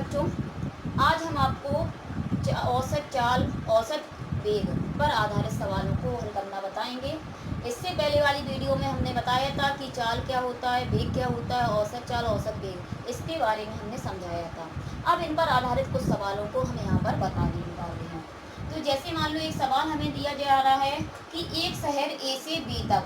बच्चों, आज हम आपको औसत चाल, औसत वेग पर आधारित सवालों को हल करना बताएंगे। इससे पहले वाली वीडियो में हमने बताया था कि चाल क्या होता है, वेग क्या होता है, औसत चाल, औसत वेग, इसके बारे में हमने समझाया था। अब इन पर आधारित कुछ सवालों को हम यहाँ पर बताने वाले हैं। तो जैसे मान लो एक सवाल हमें दिया जा रहा है कि एक शहर ए से बी तक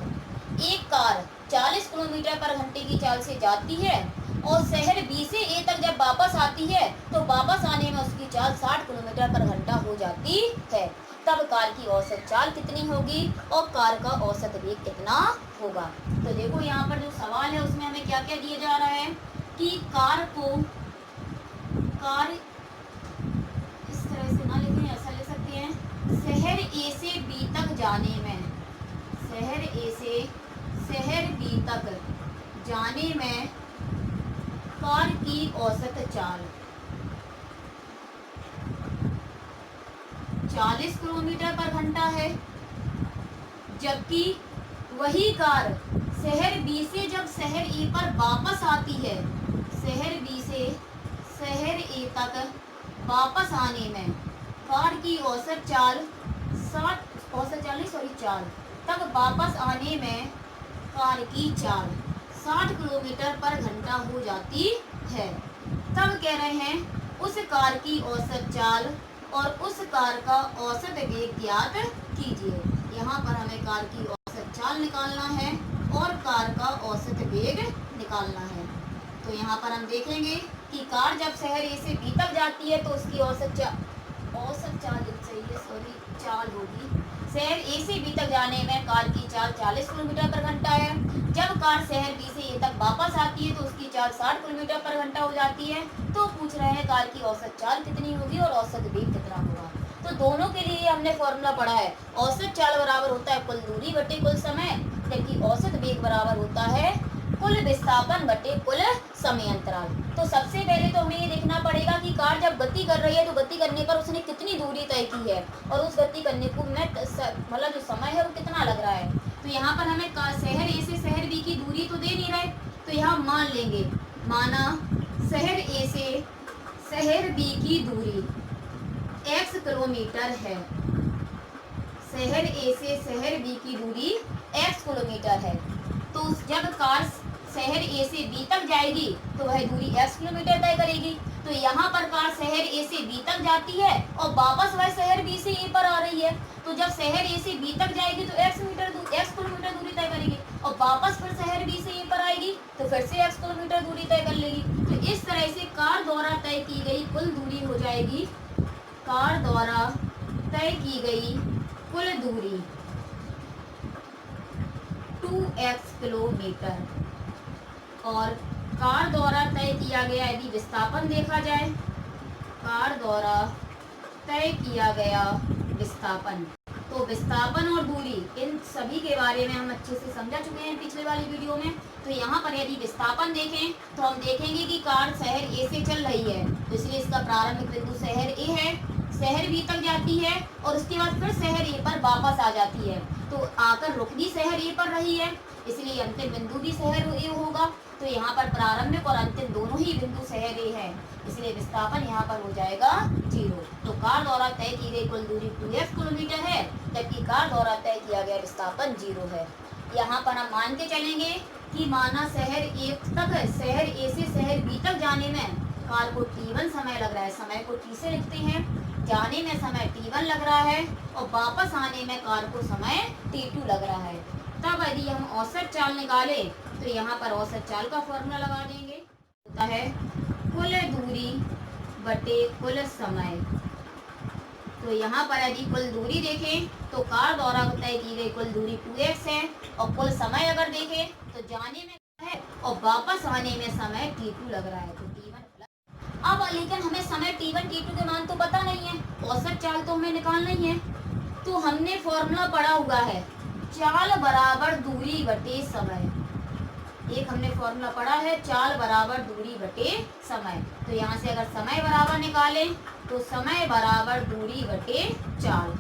एक कार 40 किलोमीटर पर घंटे की चाल से जाती है और शहर बी से ए तक जब वापस आती है तो वापस आने में उसकी चाल 60 किलोमीटर पर घंटा हो जाती है। तब कार की औसत चाल कितनी होगी और कार का औसत वेग कितना होगा। तो देखो यहाँ पर जो सवाल है उसमें हमें क्या क्या दिया जा रहा है कि कार इस तरह से ना लिखें, ऐसा लिख सकते हैं, शहर ए से बी तक जाने में, शहर ए से शहर बी तक जाने में कार की औसत चाल 40 किलोमीटर पर घंटा है, जबकि वही कार शहर बी से जब शहर ए पर वापस आती है, शहर बी से शहर ए तक वापस आने में कार की औसत चाल चाल तक वापस आने में कार की चाल 60 किलोमीटर पर घंटा हो जाती है। तब कह रहे हैं उस कार की औसत चाल और उस कार का औसत वेग ज्ञात कीजिए। यहाँ पर हमें कार की औसत चाल निकालना है और कार का औसत वेग निकालना है। तो यहाँ पर हम देखेंगे कि कार जब शहर ए से बी तक जाती है तो उसकी चाल होगी, शहर ए से बी तक जाने में कार की चाल 40 किलोमीटर पर घंटा है। जब कार शहर बी से ए तक वापस आती है तो उसकी चाल 60 किलोमीटर पर घंटा हो जाती है। तो पूछ रहे हैं कार की औसत चाल कितनी होगी और औसत वेग कितना होगा। तो दोनों के लिए हमने फॉर्मूला पढ़ा है, औसत चाल बराबर होता है कुल दूरी बटे कुल समय, जबकि औसत वेग बराबर होता है कुल विस्थापन बटे कुल समय अंतराल। तो सबसे पहले तो हमें ये देखना पड़ेगा कि कार जब गति कर रही है तो गति करने पर उसने कितनी दूरी तय की है और उस गति करने को मतलब जो समय है वो कितना लग रहा है। तो यहाँ पर हमें शहर ए से शहर बी की दूरी तो दे नहीं रहे, तो यहाँ मान लेंगे, माना शहर ए से शहर बी की दूरी x किलोमीटर है, शहर ए से शहर बी की दूरी x किलोमीटर है। तो जब कार शहर ए से बी तक जाएगी तो वह दूरी x किलोमीटर तय करेगी। तो यहाँ पर कार शहर ए से बी तक जाती है और वापस वह शहर बी से ए पर आ रही है। तो जब शहर ए से बी तक जाएगी तो x किलोमीटर दूरी तय करेगी और वापस फिर शहर बी से ए पर आएगी तो फिर से x किलोमीटर दूरी तय कर लेगी। तो इस तरह से कार द्वारा तय की गई कुल दूरी हो जाएगी, कार द्वारा तय की गई कुल दूरी 2x किलोमीटर। और कार द्वारा तय किया गया यदि विस्थापन देखा जाए, कार द्वारा तय किया गया विस्थापन, तो विस्थापन और दूरी इन सभी के बारे में हम अच्छे से समझा चुके हैं पिछले वाली वीडियो में। तो यहाँ पर यदि विस्थापन देखें तो हम देखेंगे कि कार शहर ए से चल रही है, तो इसलिए इसका प्रारंभिक बिंदु शहर ए है, शहर बी तक जाती है और उसके बाद फिर शहर ए पर वापस आ जाती है। तो आकर रुक भी शहर ए पर रही है, इसलिए अंतिम बिंदु भी शहर ए होगा। तो यहाँ पर प्रारंभिक और अंतिम दोनों ही बिंदु शहर ए है, इसलिए विस्थापन यहाँ पर हो जाएगा 0। तो कार द्वारा तय की गई कुल दूरी 2x किलोमीटर है, जबकि कार द्वारा तय किया गया विस्थापन 0 है। यहाँ पर हम मान के चलेंगे कि माना शहर ए से शहर बी तक जाने में कार को t1 समय लग रहा है, समय को t से लिखते हैं, जाने में समय t1 लग रहा है और वापस आने में कार को समय t2 लग रहा है। तब यदि हम औसत चाल निकाले तो यहाँ पर औसत चाल का फॉर्मूला लगा देंगे, होता है कुल दूरी बटे कुल समय। तो यहाँ पर यदि कुल दूरी देखें तो कार द्वारा तय की गई कुल दूरी 2x है और कुल समय अगर देखें तो जाने में है और वापस आने में समय t2 लग रहा है, तो t1 अब लेकिन हमें समय t1 t2 के मान तो पता नहीं है, औसत चाल तो हमें निकालना ही है। तो हमने फॉर्मूला पढ़ा हुआ है चाल बराबर दूरी बटे समय, एक हमने फॉर्मूला पढ़ा है चाल बराबर दूरी बटे समय। तो यहाँ से अगर समय बराबर निकालें तो समय बराबर दूरी बटे चाल,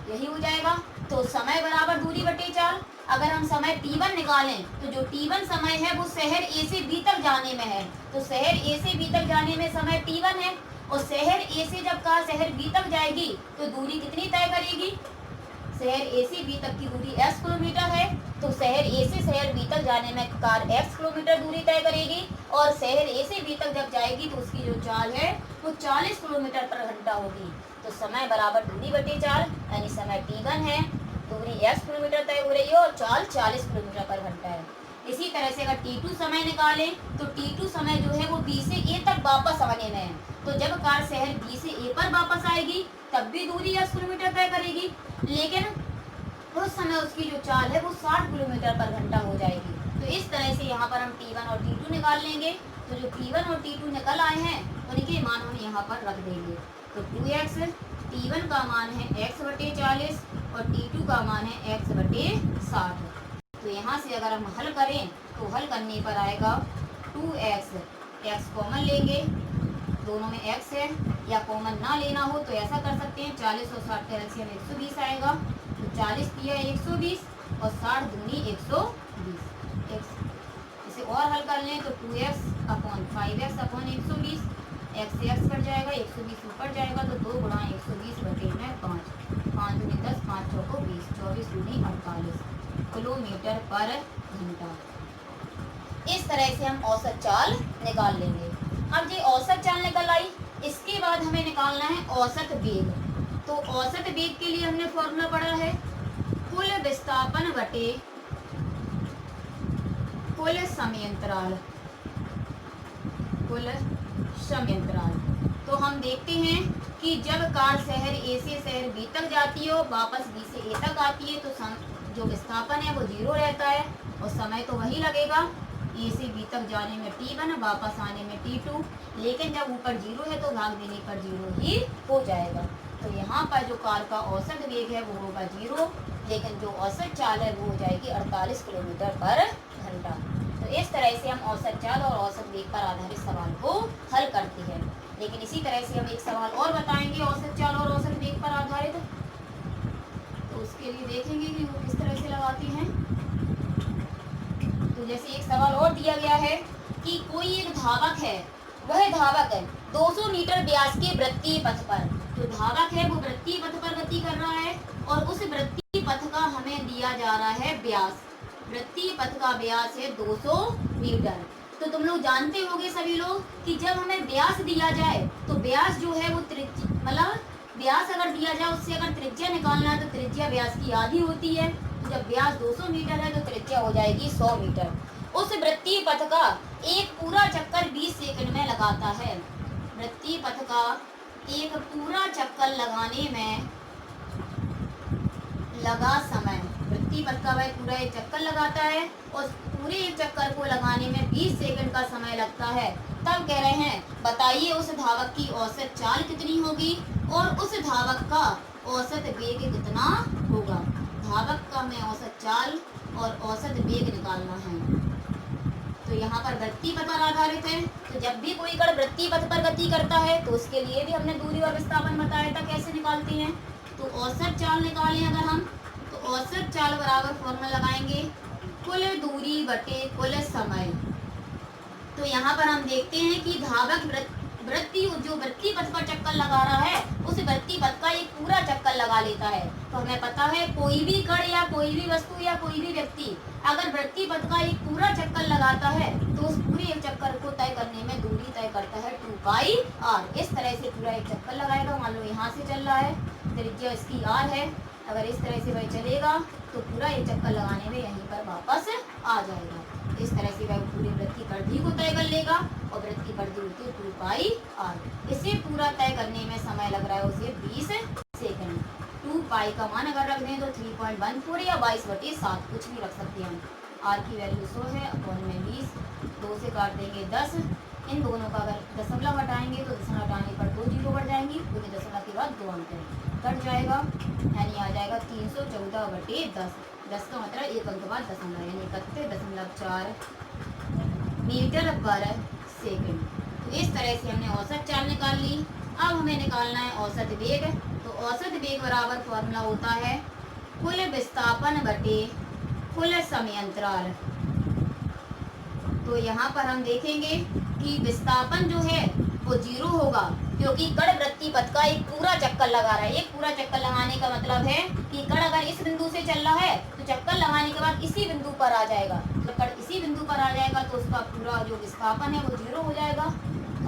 यही हो जाएगा। तो समय बराबर दूरी बटे चाल, अगर हम समय t1 निकालें तो जो t1 समय है वो शहर A से B तक जाने में है, तो शहर A से B तक जाने में समय t1 है, और शहर A से जब कार शहर B तक जाएगी तो दूरी कितनी तय करेगी? शहर A से B तक की दूरी x किलोमीटर है, तो शहर A से शहर B तक जाने में कार x किलोमीटर दूरी तय करेगी, और शहर A से B तक जब जाएगी तो उसकी जो चाल है वो 40 किलोमीटर पर घंटा होगी। तो समय बराबर दूरी बटे चाल, यानी समय t1 है, दूरी x किलोमीटर तय हो रही है और चाल 40 किलोमीटर पर घंटा है। इसी तरह से अगर t2 समय निकालें तो t2 समय जो है वो B से A तक वापस आने में है, तो जब कार शहर B से A पर वापस आएगी तब भी दूरी x किलोमीटर तय करेगी, लेकिन उस समय उसकी जो चाल है वो 60 किलोमीटर पर घंटा हो जाएगी। तो इस तरह से यहाँ पर हम t1 और t2 निकाल लेंगे। तो जो t1 और t2 निकल आए हैं उनके मान हम यहाँ पर रख देंगे। तो 2x, t1 का मान है x बटे 40 और t2 का मान है x बटे 60। तो यहाँ से अगर हम हल करें तो हल करने पर आएगा 2x, x कॉमन लेंगे, दोनों में x है, या कॉमन ना लेना हो तो ऐसा कर सकते हैं 40 और 60 का एलसीएम 120 आएगा, तो 40 दिया 120 और 60 दूनी 120। इसे और हल कर लें तो 2x upon 5x upon 120, x से x कट जाएगा, 120 ऊपर जाएगा तो 2 गुणा 120 बटे में 5, 5 दूनी 10, 5 चौको 20, 24 दूनी 48 किलोमीटर पर घंटा। इस तरह से हम औसत चाल निकाल लेंगे। अब ये औसत चाल निकल आई, इसके बाद हमें निकालना है औसत वेग। तो औसत वेग के लिए हमने फॉर्मूला पढ़ा है कुल विस्थापन बटे कुल समयांतराल, कुल समयांतराल। तो हम देखते हैं कि जब कार शहर A से शहर B तक जाती है, वापस B से A तक आती है, तो जो विस्थापन है वो 0 रहता है और समय तो वही लगेगा, A से B तक जाने में t1, वापस आने में t2, लेकिन जब ऊपर 0 है तो भाग देने पर 0 ही हो जाएगा। तो यहाँ पर जो कार का औसत वेग है वो होगा 0, लेकिन जो औसत चाल है वो हो जाएगी 48 किलोमीटर पर घंटा। तो इस तरह से हम औसत चाल और औसत वेग पर आधारित सवाल को हल करते हैं। लेकिन इसी तरह से हम एक सवाल और बताएंगे औसत चाल और औसत वेग पर आधारित, तो उसके लिए देखेंगे कि वो किस तरह से लगाते हैं। तो जैसे एक सवाल और दिया गया है कि कोई एक धावक है, वह धावक है 200 मीटर व्यास के वृत्तीय पथ पर, जो धावक है वो वृत्तीय पथ पर गति कर रहा है और उस वृत्तीय पथ का हमें दिया जा रहा है व्यास। वृत्तीय पथ का व्यास है 200 मीटर। तो तुम लोग जानते होगे सभी लोग कि जब हमें व्यास दिया जाए तो व्यास जो है वो मतलब व्यास अगर दिया जाए उससे अगर त्रिज्या निकालना है तो त्रिज्या व्यास की आधी होती है। तो जब व्यास 200 मीटर है तो त्रिज्या हो जाएगी 100 मीटर। उस वृत्तीय पथ का एक पूरा चक्कर 20 सेकंड में लगाता है। वृत्तीय पथ का एक पूरा चक्कर लगाने में लगा समय, वृत्तीय पथ का वह पूरा एक चक्कर लगाता है और पूरे एक चक्कर को लगाने में 20 सेकंड का समय लगता है। तब कह रहे हैं बताइए उस धावक की औसत चाल कितनी होगी और उस धावक का औसत वेग कितना होगा। धावक का हमें औसत चाल और औसत वेग निकालना है। तो यहाँ पर वृत्तीय पथ पर आधारित है, तो जब भी कोई कण वृत्तीय पथ पर गति करता है तो उसके लिए भी हमने दूरी और विस्थापन बताया था कैसे निकालते हैं। तो औसत चाल निकालें अगर हम, तो औसत चाल बराबर फॉर्मूला लगाएंगे कुल दूरी बटे कुल समय। तो यहाँ पर हम देखते हैं कि धावक वृत्तीय पथ पर चक्कर लगा रहा है, उस वृत्तीय पथ का एक पूरा चक्कर लगा लेता है। तो हमें पता है कोई भी कण या कोई भी वस्तु या कोई भी व्यक्ति अगर वृत्तीय पथ का एक पूरा चक्कर लगाता है तो उस पूरे एक चक्कर को तय करने में दूरी तय करता है 2πr। इस तरह से पूरा एक चक्कर लगाएगा। मान लो यहाँ से चल रहा है, त्रिज्या इसकी r है, अगर इस तरह से वह चलेगा तो पूरा एक चक्कर लगाने में यहीं पर वापस आ जाएगा। इस तरह से वह पूरी वृत्तीय परिधि को तय कर लेगा और वृत्तीय परिधि होती है 2πr। इसे पूरा तय करने में समय लग रहा है उसे 20 सेकंड। 2π का मान अगर रख दें तो 3.14 या 22/7 कुछ भी रख सकते हैं। r की वैल्यू 100 है, अपॉन में 20, 2 से काट देंगे 10। इन दोनों का अगर दशमलव हटाएंगे तो दशमलव हटाने पर 2 जीरो बढ़ जाएंगी, पूरे दशमलव के बाद 2 अंक कट जाएगा, यानी आ जाएगा 314/10। 10 का मतलब एक अंक बाद दशमलव, यानी 31.4 मीटर पर सेकंड। तो इस तरह से हमने औसत चाल निकाल ली। अब हमें निकालना है औसत वेग। तो औसत वेग बराबर फॉर्मूला होता है कुल विस्थापन बटे कुल समयांतराल। तो यहाँ पर हम देखेंगे कि विस्थापन जो है वो 0 होगा, क्योंकि कण वृत्तीय पथ का एक पूरा चक्कर लगा रहा है। एक पूरा चक्कर लगाने का मतलब है कि कण अगर इस बिंदु से चल रहा है तो चक्कर लगाने के बाद इसी बिंदु पर आ जाएगा। तो कण इसी बिंदु पर आ जाएगा तो उसका पूरा जो विस्थापन है वो 0 हो जाएगा,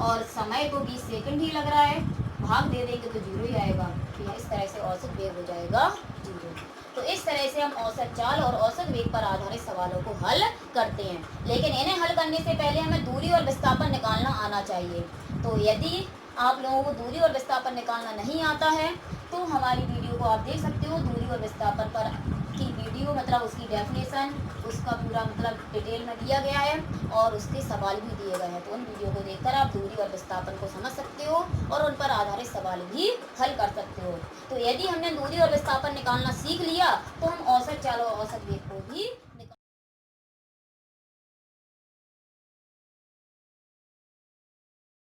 और समय तो 20 सेकंड ही लग रहा है, भाग दे देंगे तो 0 ही आएगा। तो इस तरह से औसत वेग हो जाएगा 0। तो इस तरह से हम औसत चाल और औसत वेग पर आधारित सवालों को हल करते हैं, लेकिन इन्हें हल करने से पहले हमें दूरी और विस्थापन निकालना आना चाहिए। तो यदि आप लोगों को दूरी और विस्थापन निकालना नहीं आता है तो हमारी वीडियो को आप देख सकते हो। दूरी और विस्थापन पर की वीडियो मतलब उसकी डेफिनेशन, उसका पूरा मतलब डिटेल में दिया गया है और उसके सवाल भी दिए गए हैं। तो उन वीडियो को देखकर आप दूरी और विस्थापन को समझ सकते हो और उन पर आधारित सवाल भी हल कर सकते हो। तो यदि हमने दूरी और विस्थापन निकालना सीख लिया तो हम औसत चाल और औसत वेग को भी